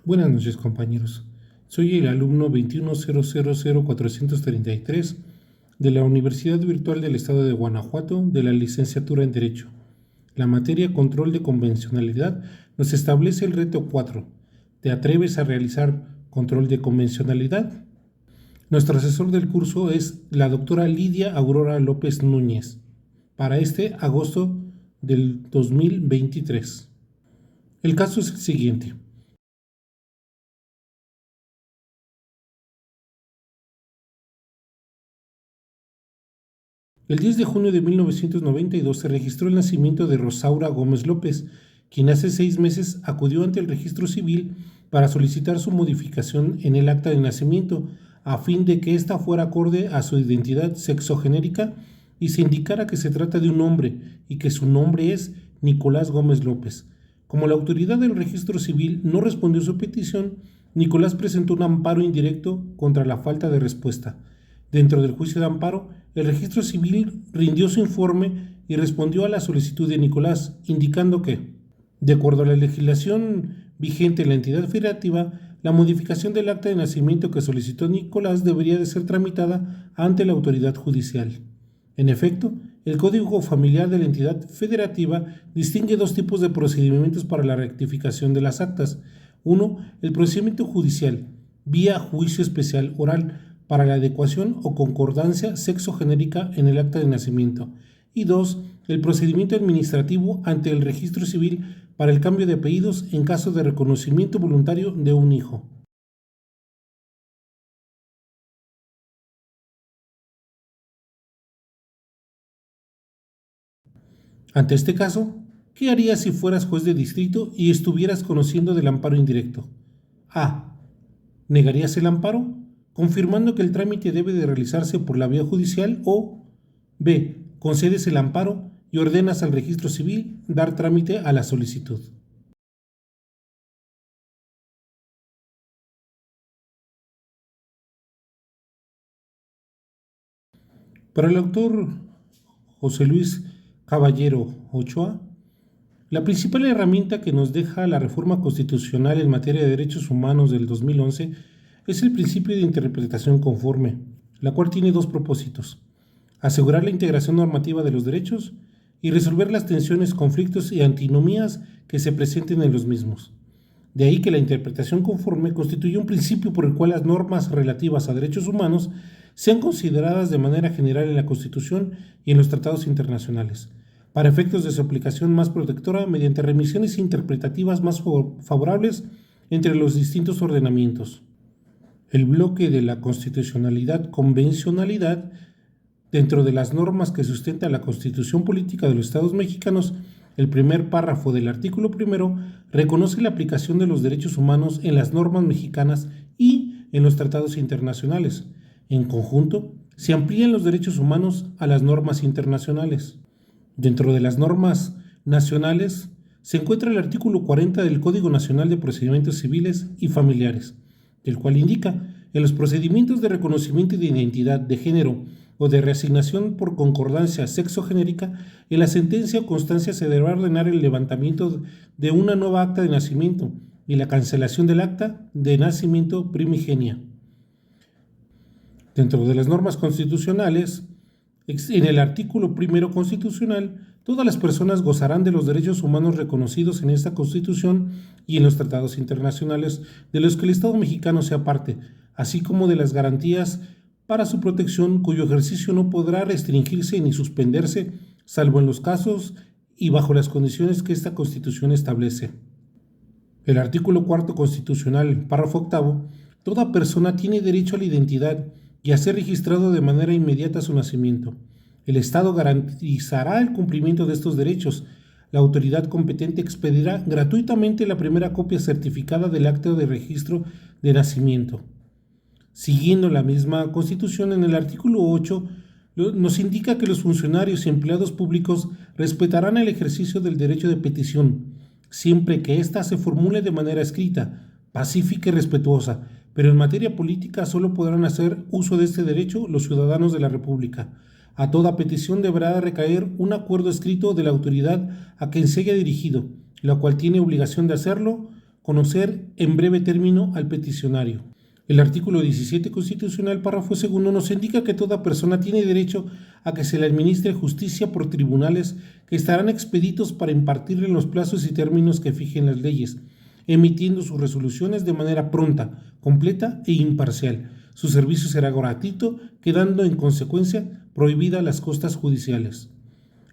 Buenas noches, compañeros. Soy el alumno 2100433 de la Universidad Virtual del Estado de Guanajuato de la licenciatura en Derecho. La materia Control de Convencionalidad nos establece el reto 4. ¿Te atreves a realizar control de convencionalidad? Nuestro asesor del curso es la doctora Lidia Aurora López Núñez para este agosto del 2023. El caso es el siguiente. El 10 de junio de 1992 se registró el nacimiento de Rosaura Gómez López, quien hace 6 meses acudió ante el registro civil para solicitar su modificación en el acta de nacimiento, a fin de que ésta fuera acorde a su identidad sexogenérica y se indicara que se trata de un hombre y que su nombre es Nicolás Gómez López. Como la autoridad del registro civil no respondió su petición, Nicolás presentó un amparo indirecto contra la falta de respuesta. Dentro del juicio de amparo, el registro civil rindió su informe y respondió a la solicitud de Nicolás, indicando que, de acuerdo a la legislación vigente en la entidad federativa, la modificación del acta de nacimiento que solicitó Nicolás debería de ser tramitada ante la autoridad judicial. En efecto, el Código Familiar de la entidad federativa distingue dos tipos de procedimientos para la rectificación de las actas. Uno, el procedimiento judicial, vía juicio especial oral, para la adecuación o concordancia sexogenérica en el acta de nacimiento. Y dos, el procedimiento administrativo ante el registro civil para el cambio de apellidos en caso de reconocimiento voluntario de un hijo. Ante este caso, ¿qué harías si fueras juez de distrito y estuvieras conociendo del amparo indirecto? A. ¿Negarías el amparo, confirmando que el trámite debe de realizarse por la vía judicial? O B. Concedes el amparo y ordenas al registro civil dar trámite a la solicitud. Para el autor José Luis Caballero Ochoa, la principal herramienta que nos deja la reforma constitucional en materia de derechos humanos del 2011 es el principio de interpretación conforme, la cual tiene dos propósitos: asegurar la integración normativa de los derechos y resolver las tensiones, conflictos y antinomías que se presenten en los mismos. De ahí que la interpretación conforme constituye un principio por el cual las normas relativas a derechos humanos sean consideradas de manera general en la Constitución y en los tratados internacionales, para efectos de su aplicación más protectora mediante remisiones interpretativas más favorables entre los distintos ordenamientos. El bloque de la constitucionalidad-convencionalidad, dentro de las normas que sustenta la Constitución Política de los Estados Mexicanos, el primer párrafo del artículo primero reconoce la aplicación de los derechos humanos en las normas mexicanas y en los tratados internacionales. En conjunto, se amplían los derechos humanos a las normas internacionales. Dentro de las normas nacionales se encuentra el artículo 40 del Código Nacional de Procedimientos Civiles y Familiares, el cual indica: en los procedimientos de reconocimiento de identidad de género o de reasignación por concordancia sexogenérica, en la sentencia o constancia se deberá ordenar el levantamiento de una nueva acta de nacimiento y la cancelación del acta de nacimiento primigenia. Dentro de las normas constitucionales, en el artículo primero constitucional, todas las personas gozarán de los derechos humanos reconocidos en esta Constitución y en los tratados internacionales de los que el Estado mexicano sea parte, así como de las garantías para su protección, cuyo ejercicio no podrá restringirse ni suspenderse, salvo en los casos y bajo las condiciones que esta Constitución establece. El artículo cuarto constitucional, párrafo octavo: toda persona tiene derecho a la identidad y a ser registrado de manera inmediata a su nacimiento. El Estado garantizará el cumplimiento de estos derechos. La autoridad competente expedirá gratuitamente la primera copia certificada del acta de registro de nacimiento. Siguiendo la misma Constitución, en el artículo 8 nos indica que los funcionarios y empleados públicos respetarán el ejercicio del derecho de petición, siempre que ésta se formule de manera escrita, pacífica y respetuosa, pero en materia política solo podrán hacer uso de este derecho los ciudadanos de la República. A toda petición deberá recaer un acuerdo escrito de la autoridad a quien se haya dirigido, la cual tiene obligación de hacerlo conocer en breve término al peticionario. El artículo 17 constitucional, párrafo segundo, nos indica que toda persona tiene derecho a que se le administre justicia por tribunales que estarán expeditos para impartirle en los plazos y términos que fijen las leyes, emitiendo sus resoluciones de manera pronta, completa e imparcial. Su servicio será gratuito, quedando en consecuencia prohibidas las costas judiciales.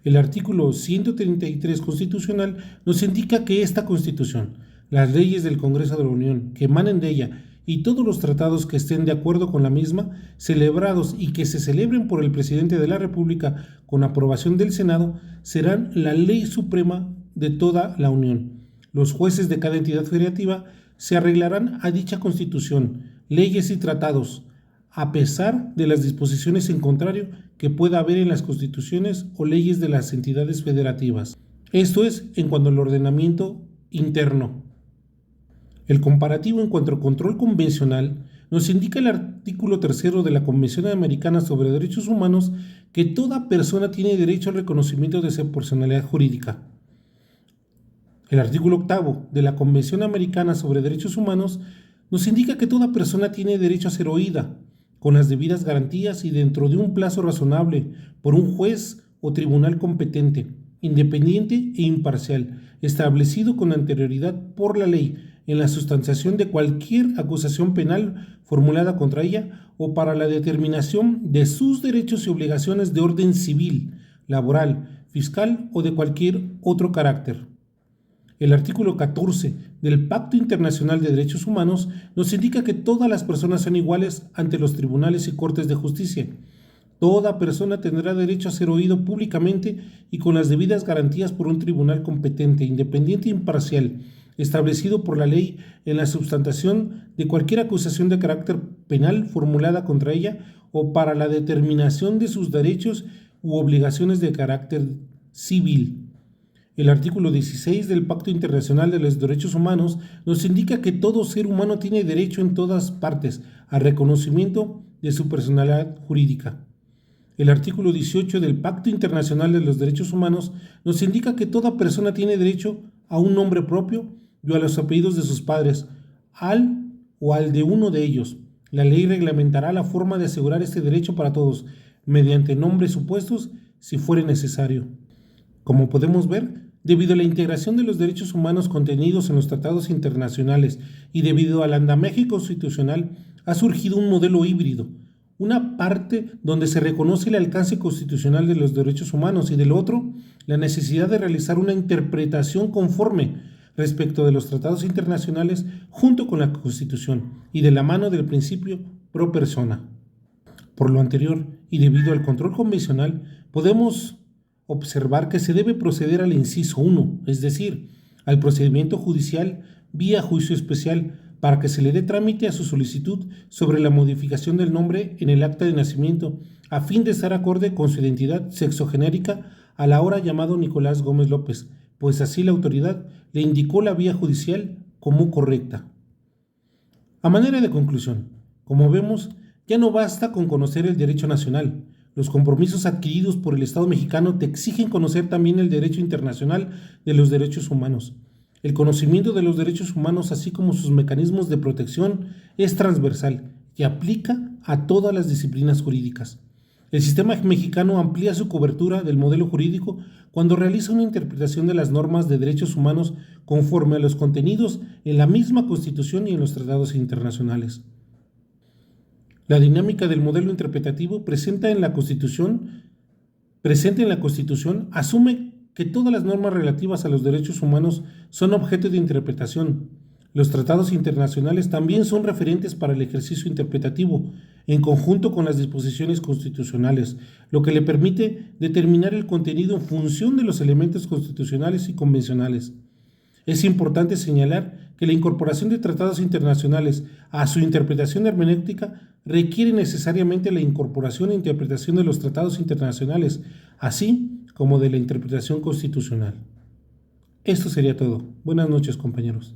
El artículo 133 constitucional nos indica que esta Constitución, las leyes del Congreso de la Unión que emanen de ella y todos los tratados que estén de acuerdo con la misma, celebrados y que se celebren por el Presidente de la República con aprobación del Senado, serán la ley suprema de toda la Unión. Los jueces de cada entidad federativa se arreglarán a dicha Constitución, leyes y tratados, a pesar de las disposiciones en contrario que pueda haber en las constituciones o leyes de las entidades federativas. Esto es en cuanto al ordenamiento interno. El comparativo en cuanto al control convencional nos indica el artículo 3 de la Convención Americana sobre Derechos Humanos que toda persona tiene derecho al reconocimiento de su personalidad jurídica. El artículo 8 de la Convención Americana sobre Derechos Humanos nos indica que toda persona tiene derecho a ser oída, con las debidas garantías y dentro de un plazo razonable, por un juez o tribunal competente, independiente e imparcial, establecido con anterioridad por la ley, en la sustanciación de cualquier acusación penal formulada contra ella o para la determinación de sus derechos y obligaciones de orden civil, laboral, fiscal o de cualquier otro carácter. El artículo 14 del Pacto Internacional de Derechos Humanos nos indica que todas las personas son iguales ante los tribunales y cortes de justicia. Toda persona tendrá derecho a ser oído públicamente y con las debidas garantías por un tribunal competente, independiente e imparcial, establecido por la ley en la substantación de cualquier acusación de carácter penal formulada contra ella o para la determinación de sus derechos u obligaciones de carácter civil. El artículo 16 del Pacto Internacional de los Derechos Humanos nos indica que todo ser humano tiene derecho en todas partes al reconocimiento de su personalidad jurídica. El artículo 18 del Pacto Internacional de los Derechos Humanos nos indica que toda persona tiene derecho a un nombre propio y a los apellidos de sus padres, al o al de uno de ellos. La ley reglamentará la forma de asegurar este derecho para todos, mediante nombres supuestos si fuere necesario. Como podemos ver, debido a la integración de los derechos humanos contenidos en los tratados internacionales y debido al andamiaje constitucional, ha surgido un modelo híbrido, una parte donde se reconoce el alcance constitucional de los derechos humanos y del otro, la necesidad de realizar una interpretación conforme respecto de los tratados internacionales junto con la Constitución y de la mano del principio pro persona. Por lo anterior y debido al control convencional, podemos observar que se debe proceder al inciso 1, es decir, al procedimiento judicial vía juicio especial para que se le dé trámite a su solicitud sobre la modificación del nombre en el acta de nacimiento a fin de estar acorde con su identidad sexogenérica a la hora llamado Nicolás Gómez López, pues así la autoridad le indicó la vía judicial como correcta. A manera de conclusión, como vemos, ya no basta con conocer el derecho nacional. Los compromisos adquiridos por el Estado mexicano te exigen conocer también el derecho internacional de los derechos humanos. El conocimiento de los derechos humanos, así como sus mecanismos de protección, es transversal y aplica a todas las disciplinas jurídicas. El sistema mexicano amplía su cobertura del modelo jurídico cuando realiza una interpretación de las normas de derechos humanos conforme a los contenidos en la misma Constitución y en los tratados internacionales. La dinámica del modelo interpretativo presente en la Constitución asume que todas las normas relativas a los derechos humanos son objeto de interpretación. Los tratados internacionales también son referentes para el ejercicio interpretativo, en conjunto con las disposiciones constitucionales, lo que le permite determinar el contenido en función de los elementos constitucionales y convencionales. Es importante señalar que la incorporación de tratados internacionales a su interpretación hermenéutica requiere necesariamente la incorporación e interpretación de los tratados internacionales, así como de la interpretación constitucional. Esto sería todo. Buenas noches, compañeros.